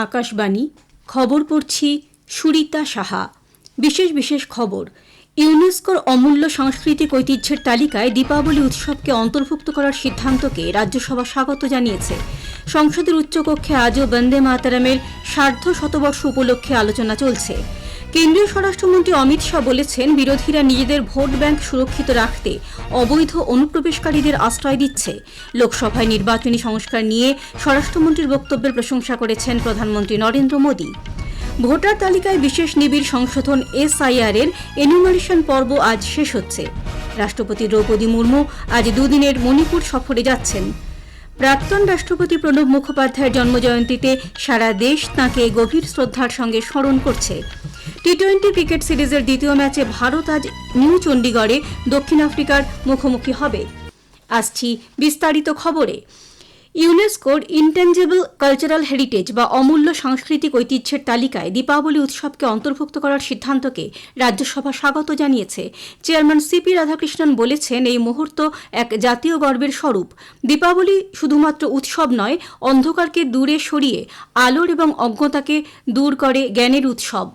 আকাশবাণী খবর পড়ছি সুরিতা সাহা। বিশেষ খবর। ইউনেস্কোর অমূল্য সাংস্কৃতিক ঐতিহ্যের তালিকায় দীপাবলি উৎসবকে অন্তর্ভুক্ত করার সিদ্ধান্তকে রাজ্যসভা স্বাগত জানিয়েছে। সংসদের উচ্চকক্ষে আজও বন্দে মাতরমের সার্ধ শতবর্ষ উপলক্ষে আলোচনা চলছে। কেন্দ্রীয় স্বরাষ্ট্রমন্ত্রী অমিত শাহ বলেছেন, বিরোধীরা নিজেদের ভোট ব্যাংক সুরক্ষিত রাখতে অবৈধ অনুপ্রবেশকারীদের আশ্রয় দিচ্ছে। লোকসভায় নির্বাচনী সংস্কার নিয়ে স্বরাষ্ট্রমন্ত্রীর বক্তব্যের প্রশংসা করেছেন প্রধানমন্ত্রী নরেন্দ্র মোদী। ভোটার তালিকায় বিশেষ নিবিড় সংশোধন SIR এর এনুমারেশন পর্ব আজ শেষ হচ্ছে। রাষ্ট্রপতি দ্রৌপদী মুর্মু আজ দুদিনের মণিপুর সফরে যাচ্ছেন। প্রাক্তন রাষ্ট্রপতি প্রণব মুখোপাধ্যায়ের জন্মজয়ন্তীতে সারা দেশ তাঁকে গভীর শ্রদ্ধার সঙ্গে স্মরণ করছে। টি-20 ক্রিকেট সিরিজের দ্বিতীয় ম্যাচে ভারত আজ নিউ চণ্ডীগড়ে দক্ষিণ আফ্রিকার মুখোমুখি হবে। আসছি বিস্তারিত খবরে। ইউনেস্কোর ইনটেনজিবল কালচারাল হেরিটেজ বা অমূল্য সাংস্কৃতিক ঐতিহ্যের তালিকায় দীপাবলি উৎসবকে অন্তর্ভুক্ত করার সিদ্ধান্তকে রাজ্যসভা স্বাগত জানিয়েছে। চেয়ারম্যান CP রাধাকৃষ্ণন বলেছেন, এই মুহূর্ত এক জাতীয় গর্বের স্বরূপ। দীপাবলি শুধুমাত্র উৎসব নয়, অন্ধকারকে দূরে সরিয়ে আলোর এবং অজ্ঞতাকে দূর করে জ্ঞানের উৎসব।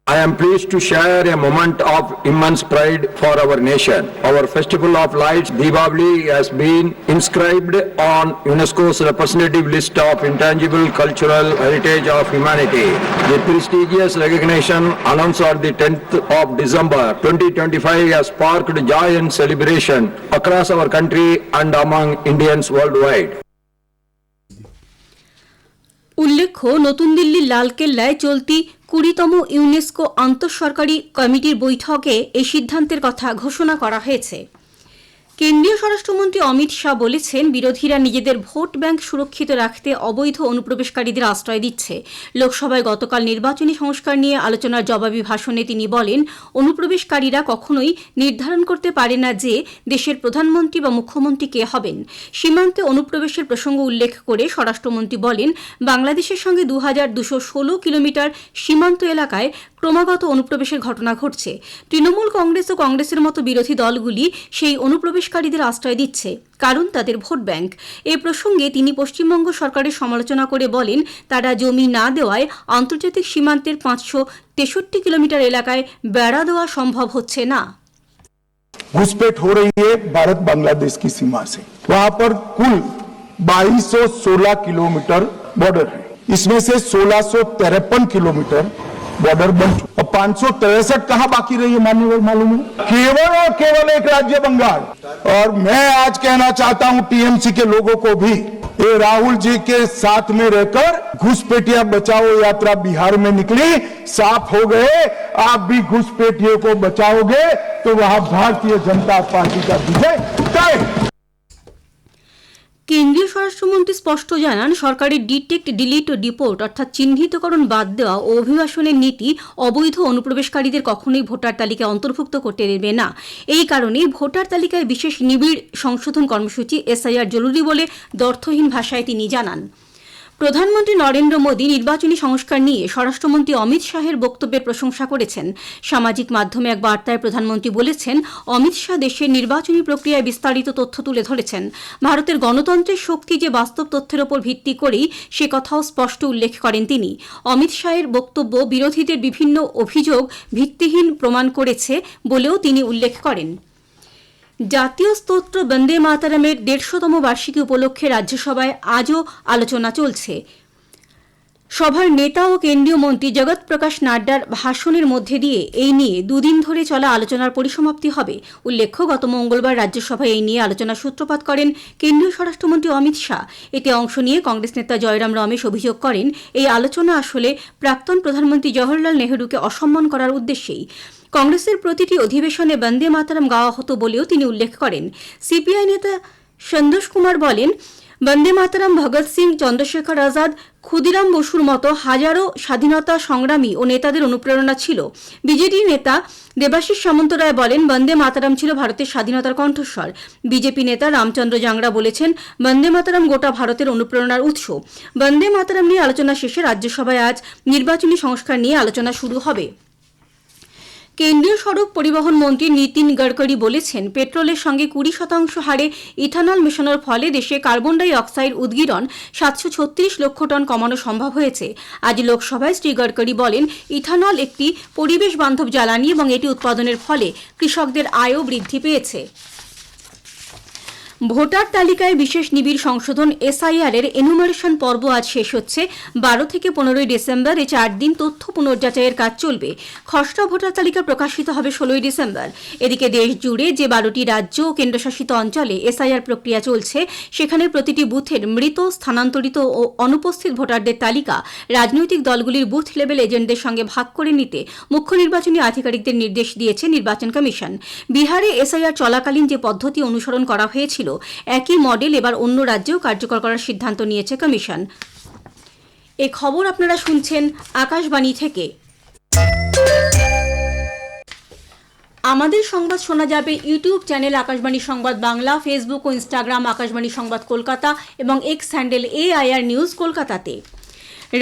I am pleased to share a moment of immense pride for our nation. Our festival of lights, Deepavali, has been inscribed on UNESCO's representative list of intangible cultural heritage of humanity. The prestigious recognition announced on the 10th of December 2025 has sparked joy and celebration across our country and among Indians worldwide. উল্লেখ্য, নতুন দিল্লির লালকেল্লায় চলতি 20তম UNESCO আন্তঃসরকারি কমিটির বৈঠকে এই সিদ্ধান্তের কথা ঘোষণা করা হয়েছে। কেন্দ্রীয় স্বরাষ্ট্রমন্ত্রী অমিত শাহ বলেছেন, বিরোধীরা নিজেদের ভোট ব্যাংক সুরক্ষিত রাখতে অবৈধ অনুপ্রবেশকারীদের আশ্রয় দিচ্ছে। লোকসভায় গতকাল নির্বাচনী সংস্কার নিয়ে আলোচনার জবাবি ভাষণে তিনি বলেন, অনুপ্রবেশকারীরা কখনোই নির্ধারণ করতে পারে না যে দেশের প্রধানমন্ত্রী বা মুখ্যমন্ত্রী কে হবেন। সীমান্তে অনুপ্রবেশের প্রসঙ্গ উল্লেখ করে স্বরাষ্ট্রমন্ত্রী বলেন, বাংলাদেশের সঙ্গে 2216 কিলোমিটার সীমান্ত এলাকায় ক্রমাগত অনুপ্রবেশের ঘটনা ঘটছে। তৃণমূল কংগ্রেস ও কংগ্রেসের মতো বিরোধী দলগুলি সেই অনুপ্রবেশকারীদের আশ্রয় দিচ্ছে, কারণ তাদের ভোট ব্যাংক। এ প্রসঙ্গে তিনি পশ্চিমবঙ্গ সরকারের সমালোচনা করে বলেন, তারা জমি না দেওয়ায় আন্তর্জাতিক সীমান্তের 563 কিলোমিটার এলাকায় বেড়া দেওয়া সম্ভব হচ্ছে না। घुसपैठ हो रही है भारत बांग्लादेश की सीमा से। वहां पर कुल 2216 किलोमीटर बॉर्डर है। इसमें से 1653 किलोमीटर बॉर्डर बन चुका और 563 कहां बाकी रही है मालूम है? केवल और केवल एक राज्य बंगाल। और मैं आज कहना चाहता हूं TMC के लोगों को भी, ये राहुल जी के साथ में रहकर घुसपैठिया बचाओ यात्रा बिहार में निकली, साफ हो गए। आप भी घुसपैठियों को बचाओगे तो वहां भारतीय जनता पार्टी का विजय तय। কেন্দ্রীয় স্বরাষ্ট্রমন্ত্রী স্পষ্ট জানান, সরকারের ডিটেক্ট, ডিলিট ও ডিপোর্ট অর্থাৎ চিহ্নিতকরণ বাদ দেওয়া ও অভিবাসনের নীতি অবৈধ অনুপ্রবেশকারীদের কখনোই ভোটার তালিকায় অন্তর্ভুক্ত করতে দেবে না। এই কারণেই ভোটার তালিকায় বিশেষ নিবিড় সংশোধন কর্মসূচি SIR জরুরি বলে দ্ব্যর্থহীন ভাষায় তিনি জানান। প্রধানমন্ত্রী নরেন্দ্র মোদী নির্বাচনী সংস্কার নিয়ে স্বরাষ্ট্রমন্ত্রী অমিত শাহের বক্তব্যের প্রশংসা করেছেন। সামাজিক মাধ্যমে এক বার্তায় প্রধানমন্ত্রী বলেছেন, অমিত শাহ দেশের নির্বাচনী প্রক্রিয়ায় বিস্তারিত তথ্য তুলে ধরেছেন। ভারতের গণতন্ত্রের শক্তি যে বাস্তব তথ্যের ওপর ভিত্তি করেই, সে কথাও স্পষ্ট উল্লেখ করেন তিনি। অমিত শাহের বক্তব্য বিরোধীদের বিভিন্ন অভিযোগ ভিত্তিহীন প্রমাণ করেছে বলেও তিনি উল্লেখ করেন। জাতীয় স্তোত্র বন্দে মাতরমের 150তম বার্ষিকী উপলক্ষে রাজ্যসভায় আজও আলোচনা চলছে। সভার নেতা ও কেন্দ্রীয় মন্ত্রী জগৎ প্রকাশ নাড্ডার ভাষণের মধ্যে দিয়ে এই নিয়ে দুদিন ধরে চলা আলোচনার পরিসমাপ্তি হবে। উল্লেখ্য, গত মঙ্গলবার রাজ্যসভায় এই নিয়ে আলোচনার সূত্রপাত করেন কেন্দ্রীয় স্বরাষ্ট্রমন্ত্রী অমিত শাহ। এতে অংশ নিয়ে কংগ্রেস নেতা জয়রাম রমেশ অভিযোগ করেন, এই আলোচনা আসলে প্রাক্তন প্রধানমন্ত্রী জওহরলাল নেহরুকে অসম্মান করার উদ্দেশ্যেই। কংগ্রেসের প্রতিটি অধিবেশনে বন্দে মাতরম গাওয়া হতো বলেও তিনি উল্লেখ করেন। CPI নেতা সন্তোষ কুমার বলেন, বন্দে মাতরম ভগৎ সিং, চন্দ্রশেখর আজাদ, ক্ষুদিরাম বসুর মতো হাজারো স্বাধীনতা সংগ্রামী ও নেতাদের অনুপ্রেরণা ছিল। বিজেডি নেতা দেবাশিস সামন্তরায় বলেন, বন্দে মাতরম ছিল ভারতের স্বাধীনতার কণ্ঠস্বর। বিজেপি নেতা রামচন্দ্র জাংরা বলেছেন, বন্দে মাতরম গোটা ভারতের অনুপ্রেরণার উৎস। বন্দে মাতরম নিয়ে আলোচনা শেষে রাজ্যসভায় আজ নির্বাচনী সংস্কার নিয়ে আলোচনা শুরু হবে। কেন্দ্রীয় সড়ক পরিবহন মন্ত্রী নীতিন গডকরি বলেছেন, পেট্রোলের সঙ্গে 20% হারে ইথানল মেশানোর ফলে দেশে কার্বন ডাই অক্সাইড উদ্গীরণ 736 লক্ষ টন কমানো সম্ভব হয়েছে। আজ লোকসভায় শ্রী গডকরি বলেন, ইথানল একটি পরিবেশ বান্ধব জ্বালানি এবং এটি উৎপাদনের ফলে কৃষকদের আয়ও বৃদ্ধি পেয়েছে। ভোটার তালিকায় বিশেষ নিবিড় সংশোধন এসআইআর এর এনুমারেশন পর্ব আজ শেষ হচ্ছে। 12 থেকে 15 ডিসেম্বর এই 4 দিন তথ্য পুনর্যাচাইয়ের কাজ চলবে। খসড়া ভোটার তালিকা প্রকাশিত হবে 16 ডিসেম্বর। এদিকে দেশ জুড়ে যে 12টি রাজ্য ও কেন্দ্রশাসিত অঞ্চলে এসআইআর প্রক্রিয়া চলছে, সেখানে প্রতিটি বুথের মৃত, স্থানান্তরিত ও অনুপস্থিত ভোটারদের তালিকা রাজনৈতিক দলগুলির বুথ লেভেল এজেন্টদের সঙ্গে ভাগ করে নিতে মুখ্য নির্বাচনী আধিকারিকদের নির্দেশ দিয়েছে নির্বাচন কমিশন। বিহারে এসআইআর চলাকালীন যে পদ্ধতি অনুসরণ করা হয়েছিল, একই মডেল এবার অন্য রাজ্যেও কার্যকর করার সিদ্ধান্ত নিয়েছে কমিশন। এই খবর আপনারা শুনছেন আকাশবাণী থেকে। আমাদের সংবাদ শোনা যাবে ইউটিউব চ্যানেল আকাশবাণী সংবাদ বাংলা, ফেসবুক ও ইনস্টাগ্রাম আকাশবাণী সংবাদ কলকাতা এবং এক্স হ্যান্ডেল AIR নিউজ কলকাতাতে।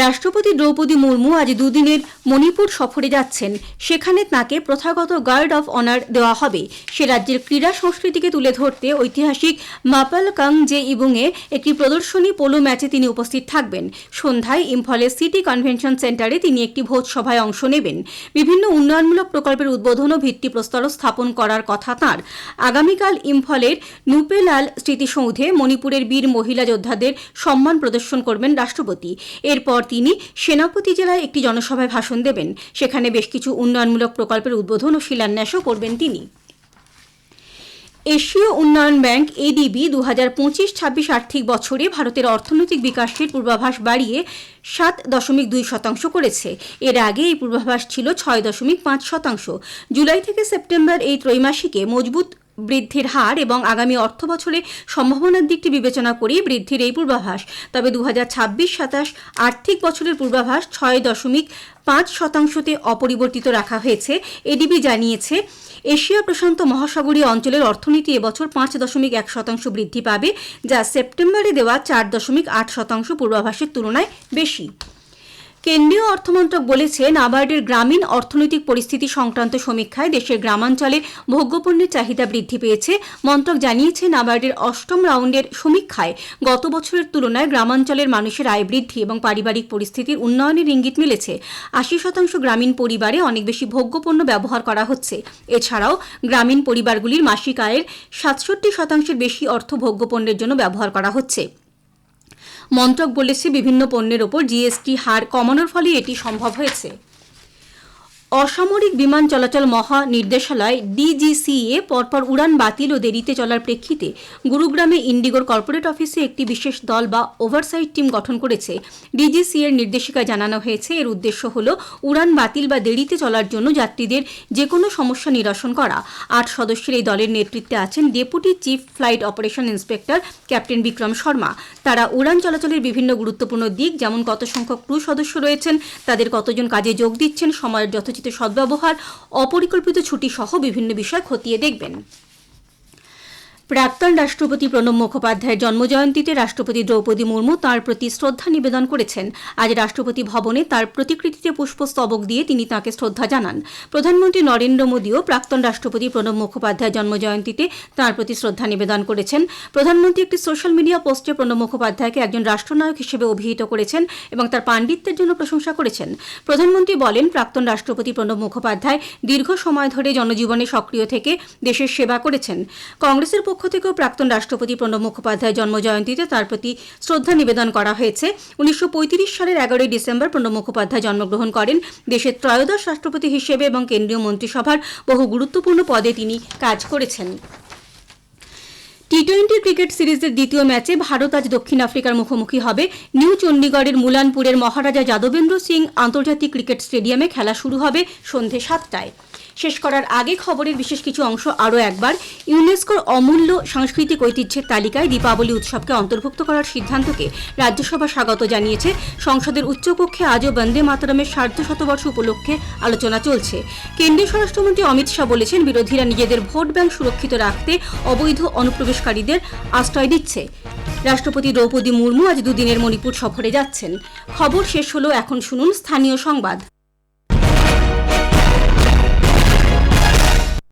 রাষ্ট্রপতি দ্রৌপদী মুর্মু আজ দুদিনের মণিপুর সফরে যাচ্ছেন। সেখানে তাঁকে প্রথাগত গার্ড অফ অনার দেওয়া হবে। সে রাজ্যের ক্রীড়া সংস্কৃতিকে তুলে ধরতে ঐতিহাসিক মাপাল কাং জে ইবুংয়ে একটি প্রদর্শনী পোলো ম্যাচে তিনি উপস্থিত থাকবেন। সন্ধ্যায় ইম্ফলের সিটি কনভেনশন সেন্টারে তিনি একটি ভোজ সভায় অংশ নেবেন। বিভিন্ন উন্নয়নমূলক প্রকল্পের উদ্বোধন ও ভিত্তিপ্রস্তরও স্থাপন করার কথা তাঁর। আগামীকাল ইম্ফলের নুপেলাল স্মৃতিসৌধে মণিপুরের বীর মহিলা যোদ্ধাদের সম্মান প্রদর্শন করবেন রাষ্ট্রপতি। এরপর তিনি সেনাপতি জেলায় একটি জনসভায় ভাষণ দেবেন। সেখানে বেশ কিছু উন্নয়নমূলক প্রকল্পের উদ্বোধন ও শিলান্যাসও করবেন তিনি। এশীয় উন্নয়ন ব্যাংক ADB 2025-26 আর্থিক বছরে ভারতের অর্থনৈতিক বিকাশের পূর্বাভাস বাড়িয়ে 7.2% করেছে। এর আগে এই পূর্বাভাস ছিল 6.5%। জুলাই থেকে সেপ্টেম্বর এই ত্রৈমাসিকে মজবুত বৃদ্ধির হার এবং আগামী অর্থ বছরে সম্ভাবনার দিকটি বিবেচনা করেই বৃদ্ধির এই পূর্বাভাস। তবে 2026-27 আর্থিক বছরের পূর্বাভাস 6.5%তে অপরিবর্তিত রাখা হয়েছে। ADB জানিয়েছে, এশিয়া প্রশান্ত মহাসাগরীয় অঞ্চলের অর্থনীতি এবছর 5.1% বৃদ্ধি পাবে, যা সেপ্টেম্বরে দেওয়া 4.8% পূর্বাভাসের তুলনায় বেশি। কেন্দ্রীয় অর্থমন্ত্রক বলেছে, নাবার্ডের গ্রামীণ অর্থনৈতিক পরিস্থিতি সংক্রান্ত সমীক্ষায় দেশের গ্রামাঞ্চলে ভোগ্যপণ্যের চাহিদা বৃদ্ধি পেয়েছে। মন্ত্রক জানিয়েছে, নাবার্ডের 8ম রাউন্ডের সমীক্ষায় গত বছরের তুলনায় গ্রামাঞ্চলের মানুষের আয় বৃদ্ধি এবং পারিবারিক পরিস্থিতির উন্নয়নের ইঙ্গিত মিলেছে। 80% গ্রামীণ পরিবারে অনেক বেশি ভোগ্যপণ্য ব্যবহার করা হচ্ছে। এছাড়াও গ্রামীণ পরিবারগুলির মাসিক আয়ের 67% বেশি অর্থ ভোগ্যপণ্যের জন্য ব্যবহার করা হচ্ছে। মন্ত্রক বলেছে, বিভিন্ন পণ্যের ওপর GST হার কমানোর ফলে এটি সম্ভব হয়েছে। অসামরিক বিমান চলাচল মহানির্দেশালয় DGCA পরপর উড়ান বাতিল ও দেরিতে চলার প্রেক্ষিতে গুরুগ্রামে ইন্ডিগোর কর্পোরেট অফিসে একটি বিশেষ দল বা ওভারসাইট টিম গঠন করেছে। DGCA এর নির্দেশিকায় জানানো হয়েছে, এর উদ্দেশ্য হল উড়ান বাতিল বা দেরিতে চলার জন্য যাত্রীদের যে কোনো সমস্যা নিরসন করা। 8 সদস্যের এই দলের নেতৃত্বে আছেন deputy chief flight operation inspector captain Vikram Sharma. তারা উড়ান চলাচলের বিভিন্ন গুরুত্বপূর্ণ দিক, যেমন কত সংখ্যক ক্রু সদস্য রয়েছেন, তাদের কতজন কাজে যোগ দিচ্ছেন, সময়ের যথোচিত সদ্ব্যবহার, অপরিকল্পিত ছুটি সহ বিভিন্ন বিষয় খতিয়ে দেখবেন। প্রাক্তন রাষ্ট্রপতি প্রণব মুখোপাধ্যায়ের জন্মজয়ন্তীতে রাষ্ট্রপতি দ্রৌপদী মুর্মু তাঁর প্রতি শ্রদ্ধা নিবেদন করেছেন। আজ রাষ্ট্রপতি ভবনে তাঁর প্রতিকৃতিতে পুষ্পস্তবক দিয়ে তিনি তাঁকে শ্রদ্ধা জানান। প্রধানমন্ত্রী নরেন্দ্র মোদীও প্রাক্তন রাষ্ট্রপতি প্রণব মুখোপাধ্যায়ের জন্মজয়ন্তীতে তাঁর প্রতি শ্রদ্ধা নিবেদন করেছেন। প্রধানমন্ত্রী একটি সোশ্যাল মিডিয়া পোস্টে প্রণব মুখোপাধ্যায়কে একজন রাষ্ট্রনায়ক হিসেবে অভিহিত করেছেন এবং তার পাণ্ডিত্যের জন্য প্রশংসা করেছেন। প্রধানমন্ত্রী বলেন, প্রাক্তন রাষ্ট্রপতি প্রণব মুখোপাধ্যায় দীর্ঘ সময় ধরে জনজীবনে সক্রিয় থেকে দেশের সেবা করেছেন। কংগ্রেসের পক্ষ থেকেও প্রাক্তন রাষ্ট্রপতি প্রণব মুখোপাধ্যায়ের জন্মজয়ন্তীতে তার প্রতি শ্রদ্ধা নিবেদন করা হয়েছে। 1935 সালের 11 ডিসেম্বর প্রণব মুখোপাধ্যায় জন্মগ্রহণ করেন। দেশের ত্রয়োদশ রাষ্ট্রপতি হিসেবে এবং কেন্দ্রীয় মন্ত্রিসভার বহু গুরুত্বপূর্ণ পদে তিনি কাজ করেছেন। টি-20 ক্রিকেট সিরিজের দ্বিতীয় ম্যাচে ভারত আজ দক্ষিণ আফ্রিকার মুখোমুখি হবে। নিউ চণ্ডীগড়ের মুলানপুরের মহারাজা যাদবেন্দ্র সিং আন্তর্জাতিক ক্রিকেট স্টেডিয়ামে খেলা শুরু হবে সন্ধে 7টায়। শেষ করার আগে খবরের বিশেষ কিছু অংশ আরও একবার। ইউনেস্কোর অমূল্য সাংস্কৃতিক ঐতিহ্যের তালিকায় দীপাবলি উৎসবকে অন্তর্ভুক্ত করার সিদ্ধান্তকে রাজ্যসভা স্বাগত জানিয়েছে। সংসদের উচ্চকক্ষে আজও বন্দে মাতরমের 150 উপলক্ষে আলোচনা চলছে। কেন্দ্রীয় স্বরাষ্ট্রমন্ত্রী অমিত শাহ বলেছেন, বিরোধীরা নিজেদের ভোট ব্যাংক সুরক্ষিত রাখতে অবৈধ অনুপ্রবেশকারীদের আশ্রয় দিচ্ছে। রাষ্ট্রপতি দ্রৌপদী মুর্মু আজ দুদিনের মণিপুর সফরে যাচ্ছেন। খবর শেষ হলো, এখন শুনুন স্থানীয় সংবাদ।